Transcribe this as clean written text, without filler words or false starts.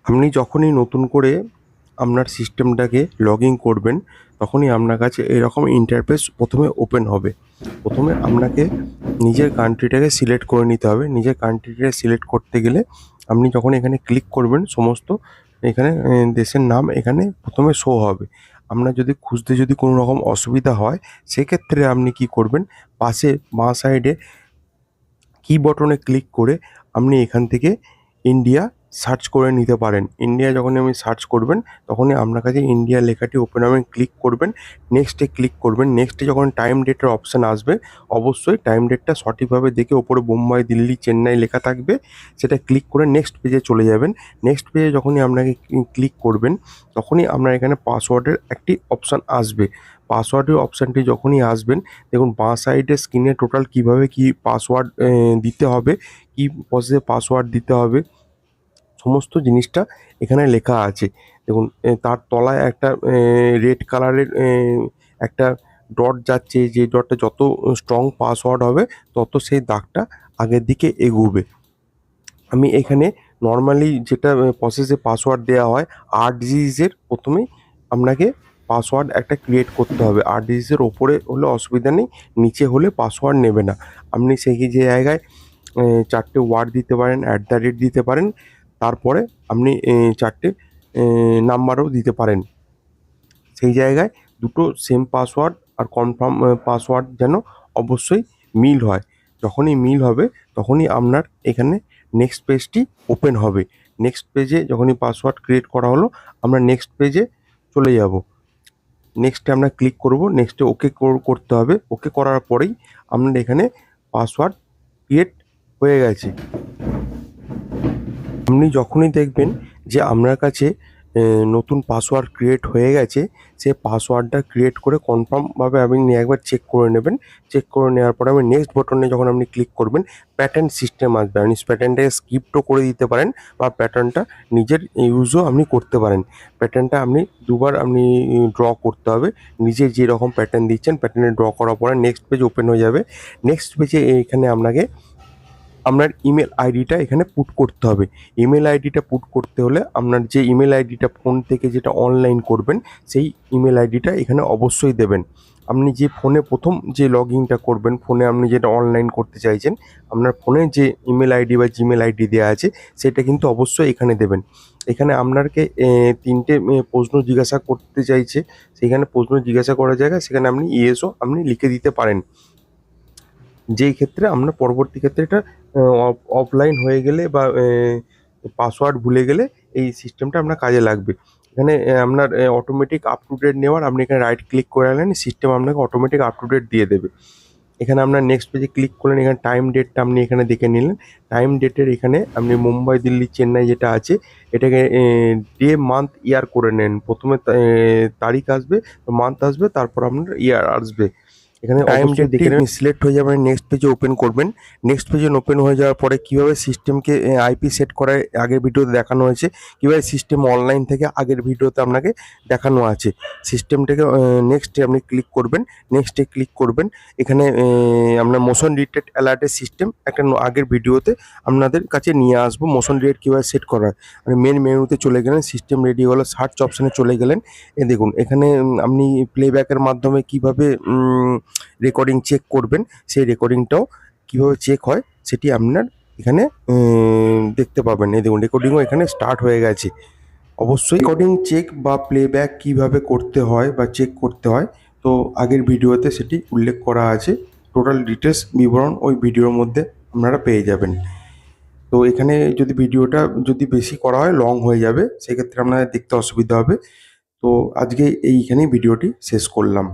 আপনি যখনই নতুন করে আপনার সিস্টেমটাকে লগ ইন করবেন, তখনই আপনার কাছে এরকম ইন্টারফেস প্রথমে ওপেন হবে। প্রথমে আপনাকে নিজের কান্ট্রিটাকে সিলেক্ট করে নিতে হবে। নিজের কান্ট্রিটা সিলেক্ট করতে গেলে আপনি যখন এখানে ক্লিক করবেন, সমস্ত এখানে দেশের নাম এখানে প্রথমে শো হবে। আপনার যদি খুঁজতে যদি কোনো রকম অসুবিধা হয়, সেক্ষেত্রে আপনি কী করবেন, পাশে বাঁ সাইডে কি বটনে ক্লিক করে আপনি এখান থেকে ইন্ডিয়া সার্চ করে নিতে পারেন। ইন্ডিয়া যখনই আপনি সার্চ করবেন, তখনই আপনার কাছে ইন্ডিয়া লেখাটি ওপেন হবে। ক্লিক করবেন, নেক্সটে ক্লিক করবেন। নেক্সটে যখন টাইম ডেটের অপশান আসবে, অবশ্যই টাইম ডেটটা সঠিকভাবে দেখে ওপরে বোম্বাই, দিল্লি, চেন্নাই লেখা থাকবে, সেটা ক্লিক করে নেক্সট পেজে চলে যাবেন। নেক্সট পেজে যখনই আপনাকে ক্লিক করবেন, তখনই আপনার এখানে পাসওয়ার্ডের একটি অপশান আসবে। পাসওয়ার্ডের অপশানটি যখনই আসবেন, দেখুন বাঁ সাইডে স্ক্রিনে টোটাল কীভাবে কী পাসওয়ার্ড দিতে হবে, কী প্রসেসে পাসওয়ার্ড দিতে হবে, সমস্ত জিনিসটা এখানে লেখা আছে। দেখুন তার তলায় একটা রেড কালারের একটা ডট যাচ্ছে, যে ডটটা যত স্ট্রং পাসওয়ার্ড হবে, তত সেই দাগটা আগের দিকে এগোবে। আমি এখানে নর্মালি যেটা প্রসেসে পাসওয়ার্ড দেওয়া হয়, 8 ডিজিটের প্রথমেই আপনাকে পাসওয়ার্ড একটা ক্রিয়েট করতে হবে। 8 ডিজিটের ওপরে হলে অসুবিধা নেই, নিচে হলে পাসওয়ার্ড নেবে না। আপনি সেই যে জায়গায় 4টে ওয়ার্ড দিতে পারেন, @ দিতে পারেন, তারপরে আপনি 4টে নাম্বারও দিতে পারেন। সেই জায়গায় দুটো সেম পাসওয়ার্ড আর কনফার্ম পাসওয়ার্ড যেন অবশ্যই মিল হয়। যখনই মিল হবে, তখনই আপনার এখানে নেক্সট পেজটি ওপেন হবে। নেক্সট পেজে যখনই পাসওয়ার্ড ক্রিয়েট করা হলো, আমরা নেক্সট পেজে চলে যাব। নেক্সটে আমরা ক্লিক করব, নেক্সটে ওকে করতে হবে। ওকে করার পরেই আপনার এখানে পাসওয়ার্ড ক্রিয়েট হয়ে গেছে। আপনি যখনই দেখবেন যে আপনার কাছে নতুন পাসওয়ার্ড ক্রিয়েট হয়ে গেছে, সে পাসওয়ার্ডটা ক্রিয়েট করে কনফার্মভাবে আপনি একবার চেক করে নেবেন। চেক করে নেওয়ার পরে আপনি নেক্সট বাটনে যখন আপনি ক্লিক করবেন, প্যাটার্ন সিস্টেম আসবে। আপনি প্যাটার্নটাকে স্কিপও করে দিতে পারেন, বা প্যাটার্নটা নিজের ইউজও আপনি করতে পারেন। প্যাটার্নটা আপনি দুবার আপনি ড্র করতে হবে। নিজে যেরকম প্যাটার্ন দিচ্ছেন, প্যাটার্নে ড্র করার পরে নেক্সট পেজ ওপেন হয়ে যাবে। নেক্সট পেজে এখানে আপনাকে আপনার ইমেল আইডিটা এখানে পুট করতে হবে। ইমেল আইডিটা পুট করতে হলে আপনার যে ইমেল আইডিটা ফোন থেকে যেটা অনলাইন করবেন, সেই ইমেল আইডিটা এখানে অবশ্যই দেবেন। আপনি যে ফোনে প্রথম যে লগ ইনটা করবেন, ফোনে আপনি যেটা অনলাইন করতে চাইছেন, আপনার ফোনে যে ইমেল আইডি বা জিমেল আইডি দেওয়া আছে, সেটা কিন্তু অবশ্যই এখানে দেবেন। এখানে আপনাকে 3টে প্রশ্ন জিজ্ঞাসা করতে চাইছে, সেখানে প্রশ্ন জিজ্ঞাসা করার জায়গায় সেখানে আপনি ইয়েসও আপনি লিখে দিতে পারেন। যেই ক্ষেত্রে আমরা পরবর্তী ক্ষেত্রে এটা অফলাইন হয়ে গেলে বা পাসওয়ার্ড ভুলে গেলে এই সিস্টেমটা আপনার কাজে লাগবে। এখানে আপনার অটোমেটিক আপ টু ডেট নেওয়ার, আপনি এখানে রাইট ক্লিক করে রাখলেন, সিস্টেম আপনাকে অটোমেটিক আপ টু ডেট দিয়ে দেবে। এখানে আপনার নেক্সট পেজে ক্লিক করলেন, এখানে টাইম ডেটটা আপনি এখানে দেখে নিলেন। টাইম ডেটের এখানে আপনি মুম্বাই, দিল্লি, চেন্নাই যেটা আছে, এটাকে ডে, মান্থ, ইয়ার করে নেন। প্রথমে তারিখ আসবে, মান্থ আসবে, তারপর আপনার ইয়ার আসবে। এখানে টাইম ডেটটি সিলেক্ট হয়ে যাবে, নেক্সট পেজে ওপেন করবেন। নেক্সট পেজে ওপেন হয়ে যাওয়ার পরে কীভাবে সিস্টেমকে আইপি সেট করায় আগের ভিডিওতে দেখানো হয়েছে, কীভাবে সিস্টেম অনলাইন থেকে আগের ভিডিওতে আপনাকে দেখানো আছে। সিস্টেমটাকে নেক্সটে আপনি ক্লিক করবেন, নেক্সটে ক্লিক করবেন। এখানে আপনার মোশন ডিটেক্ট অ্যালার্টের সিস্টেম একটা আগের ভিডিওতে আপনাদের কাছে নিয়ে আসবো। মোশন ডিটেক্ট কীভাবে সেট করা হয়, আপনি মেন মেনুতে চলে গেলেন, সিস্টেম রেডি হলো, সার্চ অপশানে চলে গেলেন। দেখুন এখানে আপনি প্লেব্যাকের মাধ্যমে কীভাবে রেকর্ডিং চেক করবেন, সেই রেকর্ডিংটাও কীভাবে চেক হয় সেটি আপনার এখানে দেখতে পাবেন। এই দেখুন রেকর্ডিংও এখানে স্টার্ট হয়ে গেছে। অবশ্যই রেকর্ডিং চেক বা প্লেব্যাক কীভাবে করতে হয় বা চেক করতে হয়, তো আগের ভিডিওতে সেটি উল্লেখ করা আছে। টোটাল ডিটেলস বিবরণ ওই ভিডিওর মধ্যে আপনারা পেয়ে যাবেন। তো এখানে যদি ভিডিওটা যদি বেশি করা হয়, লং হয়ে যাবে, সেক্ষেত্রে আপনাদের দেখতে অসুবিধা হবে। তো আজকে এইখানেই ভিডিওটি শেষ করলাম।